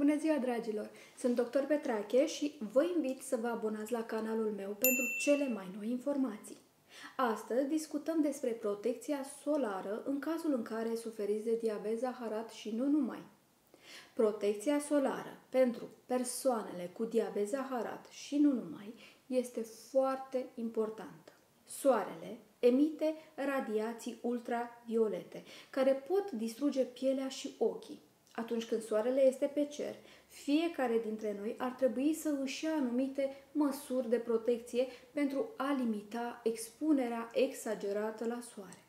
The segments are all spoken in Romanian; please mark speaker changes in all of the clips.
Speaker 1: Bună ziua, dragilor! Sunt Dr. Petrache și vă invit să vă abonați la canalul meu pentru cele mai noi informații. Astăzi discutăm despre protecția solară în cazul în care suferiți de diabet zaharat și nu numai. Protecția solară pentru persoanele cu diabet zaharat și nu numai este foarte importantă. Soarele emite radiații ultraviolete care pot distruge pielea și ochii. Atunci când soarele este pe cer, fiecare dintre noi ar trebui să își ia anumite măsuri de protecție pentru a limita expunerea exagerată la soare.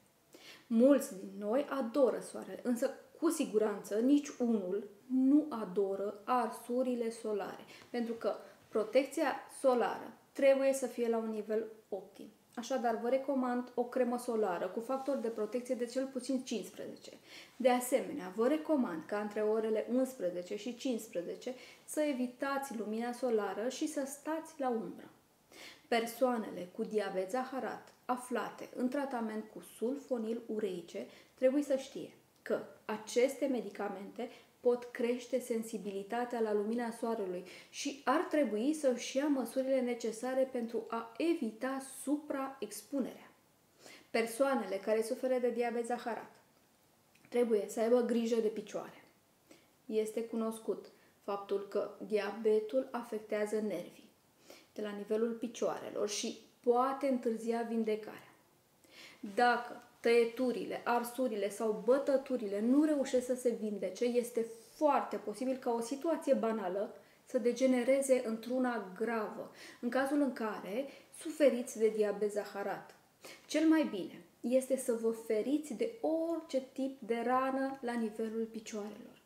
Speaker 1: Mulți din noi adoră soarele, însă cu siguranță nici unul nu adoră arsurile solare, pentru că protecția solară trebuie să fie la un nivel optim. Așadar, vă recomand o cremă solară cu factor de protecție de cel puțin 15. De asemenea, vă recomand ca între orele 11 și 15 să evitați lumina solară și să stați la umbră. Persoanele cu diabet zaharat aflate în tratament cu sulfonil ureice trebuie să știe că aceste medicamente pot crește sensibilitatea la lumina soarelui și ar trebui să își ia măsurile necesare pentru a evita supraexpunerea. Persoanele care suferă de diabet zaharat trebuie să aibă grijă de picioare. Este cunoscut faptul că diabetul afectează nervii de la nivelul picioarelor și poate întârzia vindecarea. Dacă tăieturile, arsurile sau bătăturile nu reușesc să se vindece, este foarte posibil ca o situație banală să degenereze într-una gravă, în cazul în care suferiți de diabet zaharat. Cel mai bine este să vă feriți de orice tip de rană la nivelul picioarelor.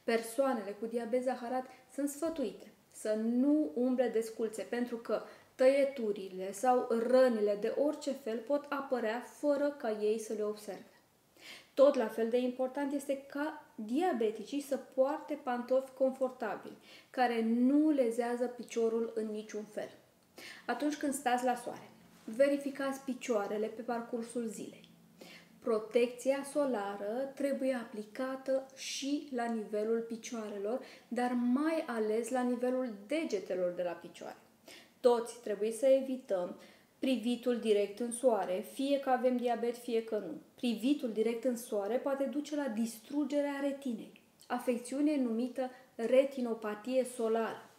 Speaker 1: Persoanele cu diabet zaharat sunt sfătuite să nu umble desculțe, pentru că tăieturile sau rănile de orice fel pot apărea fără ca ei să le observe. Tot la fel de important este ca diabeticii să poarte pantofi confortabili, care nu lezează piciorul în niciun fel. Atunci când stați la soare, verificați picioarele pe parcursul zilei. Protecția solară trebuie aplicată și la nivelul picioarelor, dar mai ales la nivelul degetelor de la picioare. Toți trebuie să evităm privitul direct în soare, fie că avem diabet, fie că nu. Privitul direct în soare poate duce la distrugerea retinei, afecțiune numită retinopatie solară.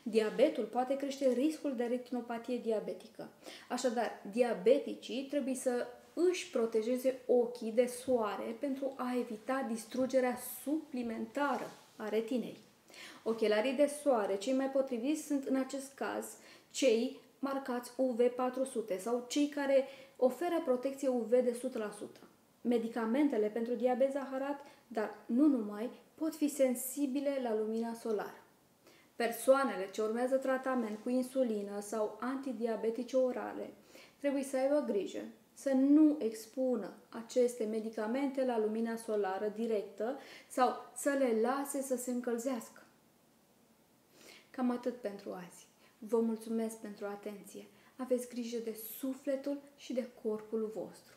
Speaker 1: Diabetul poate crește riscul de retinopatie diabetică. Așadar, diabeticii trebuie să își protejeze ochii de soare pentru a evita distrugerea suplimentară a retinei. Ochelarii de soare cei mai potriviți sunt în acest caz cei marcați UV400 sau cei care oferă protecție UV de 100%. Medicamentele pentru diabet zaharat, dar nu numai, pot fi sensibile la lumina solară. Persoanele ce urmează tratament cu insulină sau antidiabetice orale trebuie să aibă grijă să nu expună aceste medicamente la lumina solară directă sau să le lase să se încălzească. Cam atât pentru azi. Vă mulțumesc pentru atenție. Aveți grijă de sufletul și de corpul vostru.